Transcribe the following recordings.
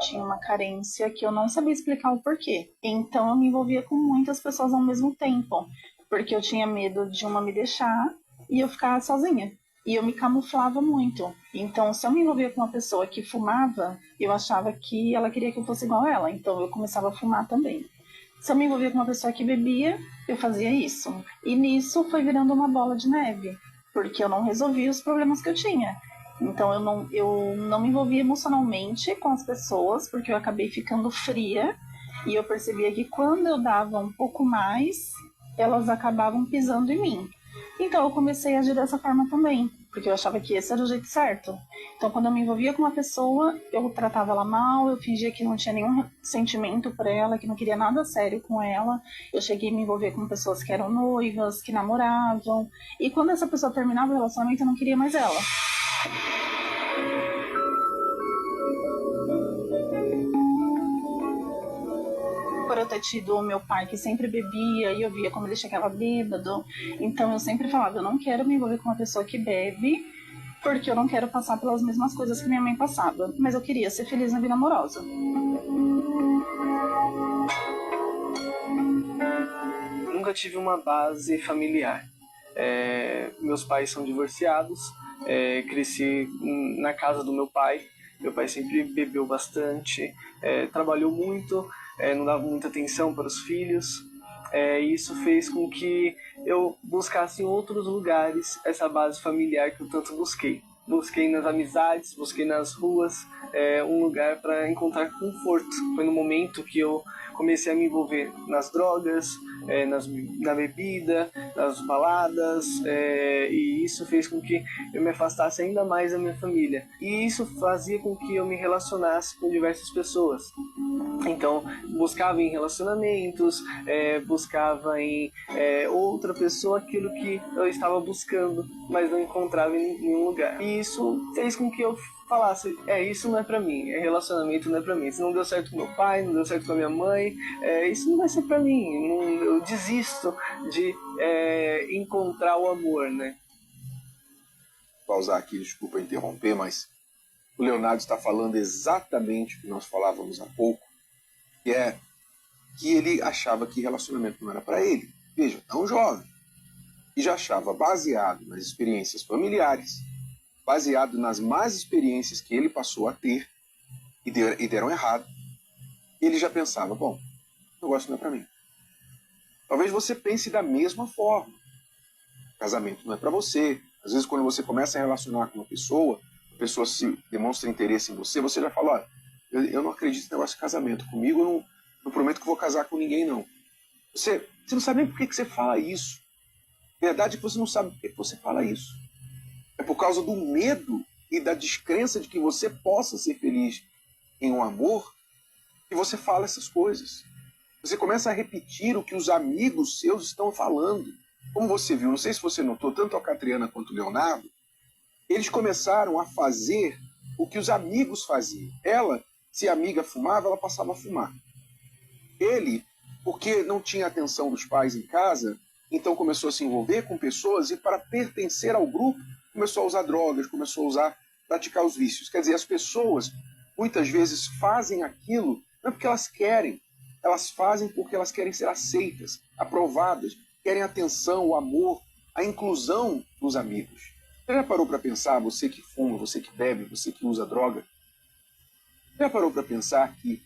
tinha uma carência que eu não sabia explicar o porquê. Então eu me envolvia com muitas pessoas ao mesmo tempo, porque eu tinha medo de uma me deixar e eu ficar sozinha. E eu me camuflava muito. Então, se eu me envolvia com uma pessoa que fumava, eu achava que ela queria que eu fosse igual a ela. Então, eu começava a fumar também. Se eu me envolvia com uma pessoa que bebia, eu fazia isso. E nisso foi virando uma bola de neve, porque eu não resolvia os problemas que eu tinha. Então, eu não me envolvia emocionalmente com as pessoas, porque eu acabei ficando fria. E eu percebia que quando eu dava um pouco mais, elas acabavam pisando em mim. Então eu comecei a agir dessa forma também, porque eu achava que esse era o jeito certo. Então quando eu me envolvia com uma pessoa, eu tratava ela mal, eu fingia que não tinha nenhum sentimento por ela, que não queria nada sério com ela. Eu cheguei a me envolver com pessoas que eram noivas, que namoravam. E quando essa pessoa terminava o relacionamento, eu não queria mais ela. Por eu ter tido o meu pai que sempre bebia e eu via como ele chegava bêbado, então eu sempre falava, eu não quero me envolver com uma pessoa que bebe, porque eu não quero passar pelas mesmas coisas que minha mãe passava, mas eu queria ser feliz na vida amorosa. Nunca tive uma base familiar. Meus pais são divorciados, cresci na casa do meu pai. Meu pai sempre bebeu bastante, trabalhou muito, não dava muita atenção para os filhos. E isso fez com que eu buscasse em outros lugares essa base familiar que eu tanto busquei. Busquei nas amizades, busquei nas ruas, um lugar para encontrar conforto. Foi no momento que eu comecei a me envolver nas drogas, na bebida, nas baladas, e isso fez com que eu me afastasse ainda mais da minha família. E isso fazia com que eu me relacionasse com diversas pessoas. Então, buscava em relacionamentos, buscava em outra pessoa aquilo que eu estava buscando, mas não encontrava em nenhum lugar. E isso fez com que eu falasse, isso não é pra mim, relacionamento não é pra mim. Se não deu certo com meu pai, não deu certo com a minha mãe, isso não vai ser pra mim. Eu desisto de encontrar o amor, né? Vou usar aqui, desculpa interromper, mas o Leonardo está falando exatamente o que nós falávamos há pouco, que é que ele achava que relacionamento não era para ele. Veja, tão jovem. E já achava, baseado nas experiências familiares, baseado nas más experiências que ele passou a ter e deram errado, ele já pensava, bom, o negócio não é para mim. Talvez você pense da mesma forma. Casamento não é para você. Às vezes, quando você começa a relacionar com uma pessoa, a pessoa se demonstra interesse em você, você já fala, olha, eu não acredito no negócio de casamento. Comigo, eu não prometo que vou casar com ninguém, não. Você não sabe nem por que você fala isso. A verdade é que você não sabe por que você fala isso. É por causa do medo e da descrença de que você possa ser feliz em um amor que você fala essas coisas. Você começa a repetir o que os amigos seus estão falando. Como você viu, não sei se você notou, tanto a Catriana quanto o Leonardo, eles começaram a fazer o que os amigos faziam. Ela, se a amiga fumava, ela passava a fumar. Ele, porque não tinha atenção dos pais em casa, então começou a se envolver com pessoas e, para pertencer ao grupo, começou a usar drogas, começou a praticar os vícios. Quer dizer, as pessoas muitas vezes fazem aquilo não é porque elas querem, elas fazem porque elas querem ser aceitas, aprovadas, querem atenção, o amor, a inclusão dos amigos. Você já parou para pensar, você que fuma, você que bebe, você que usa droga, já parou para pensar que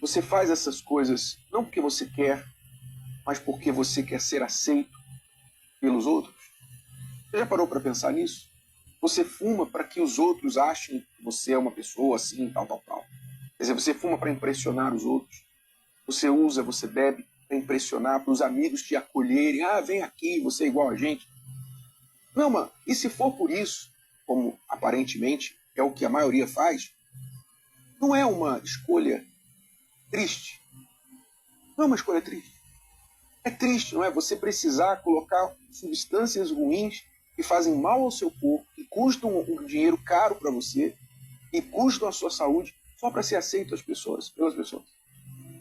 você faz essas coisas não porque você quer, mas porque você quer ser aceito pelos outros? Você já parou para pensar nisso? Você fuma para que os outros achem que você é uma pessoa assim, tal, tal, tal. Quer dizer, você fuma para impressionar os outros. Você usa, você bebe para impressionar, para os amigos te acolherem. Ah, vem aqui, você é igual a gente. Não, mano, e se for por isso, como aparentemente é o que a maioria faz, não é uma escolha triste. Não é uma escolha triste. É triste, não é? Você precisar colocar substâncias ruins que fazem mal ao seu corpo, que custam um dinheiro caro para você e custam a sua saúde só para ser aceito pelas pessoas.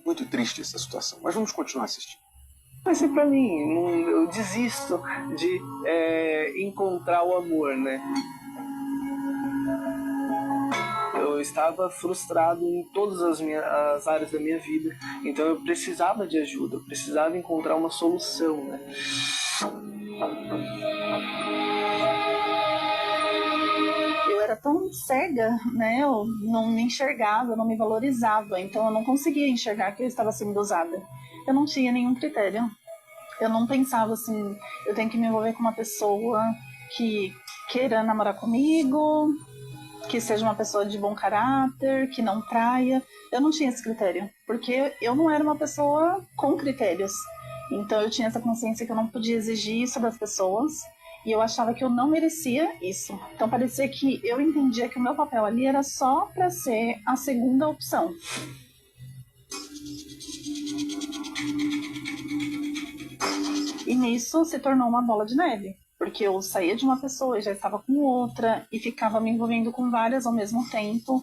Muito triste essa situação, mas vamos continuar assistindo. Vai ser pra mim, eu desisto de encontrar o amor, né? Eu estava frustrado em todas as áreas da minha vida. Então eu precisava de ajuda, eu precisava encontrar uma solução, né? Eu era tão cega, né? Eu não me enxergava, eu não me valorizava. Então eu não conseguia enxergar que eu estava sendo usada. Eu não tinha nenhum critério. Eu não pensava assim, eu tenho que me envolver com uma pessoa que queira namorar comigo, que seja uma pessoa de bom caráter, que não traia. Eu não tinha esse critério, porque eu não era uma pessoa com critérios. Então eu tinha essa consciência que eu não podia exigir isso das pessoas, e eu achava que eu não merecia isso. Então parecia que eu entendia que o meu papel ali era só para ser a segunda opção. E nisso se tornou uma bola de neve, porque eu saía de uma pessoa e já estava com outra, e ficava me envolvendo com várias ao mesmo tempo,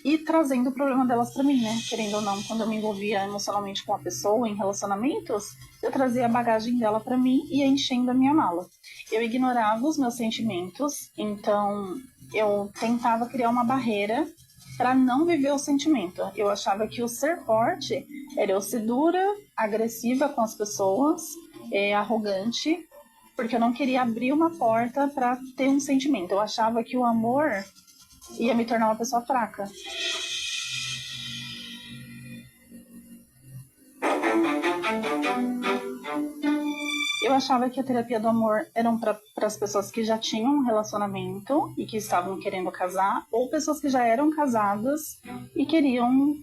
e trazendo o problema delas para mim, né? Querendo ou não, quando eu me envolvia emocionalmente com a pessoa, em relacionamentos, eu trazia a bagagem dela para mim e ia enchendo a minha mala. Eu ignorava os meus sentimentos, então eu tentava criar uma barreira para não viver o sentimento. Eu achava que o ser forte era eu ser dura, agressiva com as pessoas, arrogante, porque eu não queria abrir uma porta para ter um sentimento. Eu achava que o amor ia me tornar uma pessoa fraca. Eu achava que a terapia do amor eram para as pessoas que já tinham um relacionamento e que estavam querendo casar, ou pessoas que já eram casadas e queriam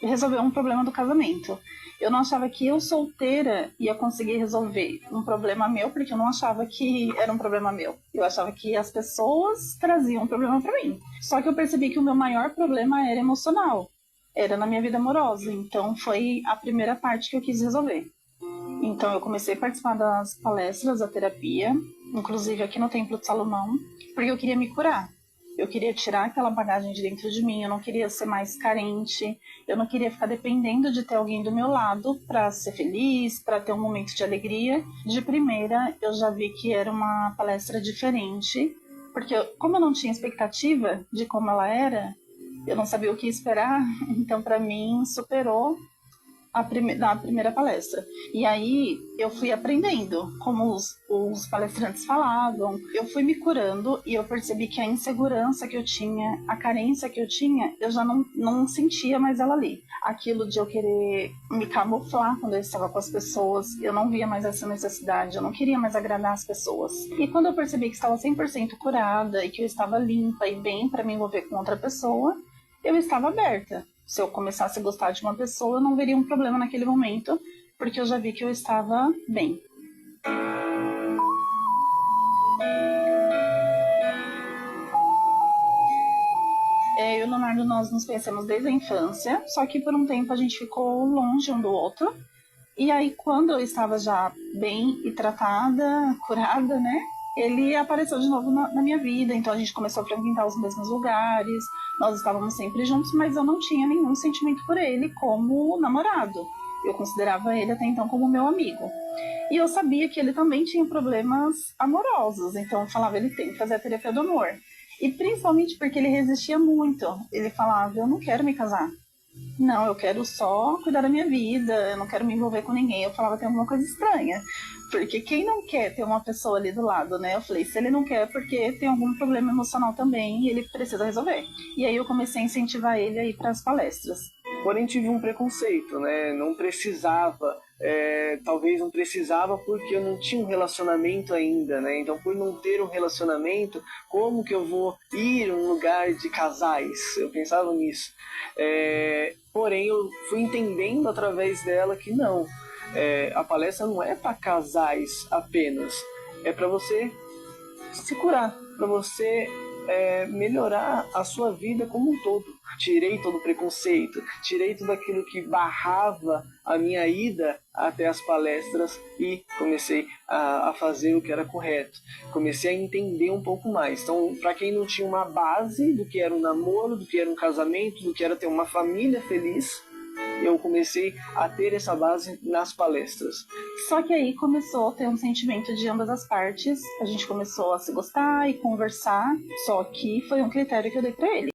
resolver um problema do casamento. Eu não achava que eu solteira ia conseguir resolver um problema meu, porque eu não achava que era um problema meu. Eu achava que as pessoas traziam um problema para mim. Só que eu percebi que o meu maior problema era emocional, era na minha vida amorosa. Então foi a primeira parte que eu quis resolver. Então eu comecei a participar das palestras da terapia, inclusive aqui no Templo de Salomão, porque eu queria me curar. Eu queria tirar aquela bagagem de dentro de mim, eu não queria ser mais carente, eu não queria ficar dependendo de ter alguém do meu lado para ser feliz, para ter um momento de alegria. De primeira, eu já vi que era uma palestra diferente, porque como eu não tinha expectativa de como ela era, eu não sabia o que esperar, então para mim superou da primeira palestra. E aí eu fui aprendendo como os palestrantes falavam, eu fui me curando e eu percebi que a insegurança que eu tinha, a carência que eu tinha, eu já não sentia mais ela ali. Aquilo de eu querer me camuflar quando eu estava com as pessoas, eu não via mais essa necessidade, eu não queria mais agradar as pessoas. E quando eu percebi que estava 100% curada e que eu estava limpa e bem para me envolver com outra pessoa, eu estava aberta. Se eu começasse a gostar de uma pessoa, eu não veria um problema naquele momento, porque eu já vi que eu estava bem. Eu e o Leonardo, nós nos conhecemos desde a infância, só que por um tempo a gente ficou longe um do outro. E aí, quando eu estava já bem e tratada, curada, né? Ele apareceu de novo na minha vida, então a gente começou a frequentar os mesmos lugares, nós estávamos sempre juntos, mas eu não tinha nenhum sentimento por ele como namorado. Eu considerava ele até então como meu amigo. E eu sabia que ele também tinha problemas amorosos, então eu falava, ele tem que fazer a terapia do amor. E principalmente porque ele resistia muito. Ele falava, eu não quero me casar. Não, eu quero só cuidar da minha vida, eu não quero me envolver com ninguém. Eu falava, tem alguma coisa estranha. Porque quem não quer ter uma pessoa ali do lado, né? Eu falei, se ele não quer, porque tem algum problema emocional também e ele precisa resolver. E aí eu comecei a incentivar ele a ir para as palestras. Porém tive um preconceito, né? Não precisava, talvez não precisava porque eu não tinha um relacionamento ainda, né? Então por não ter um relacionamento, como que eu vou ir a um lugar de casais? Eu pensava nisso. Porém eu fui entendendo através dela que não. A palestra não é para casais apenas, é para você se curar, para você melhorar a sua vida como um todo. Tirei todo o preconceito, tirei tudo aquilo que barrava a minha ida até as palestras e comecei a fazer o que era correto. Comecei a entender um pouco mais. Então, para quem não tinha uma base do que era um namoro, do que era um casamento, do que era ter uma família feliz, eu comecei a ter essa base nas palestras. Só que aí começou a ter um sentimento de ambas as partes, a gente começou a se gostar e conversar, só que foi um critério que eu dei pra ele.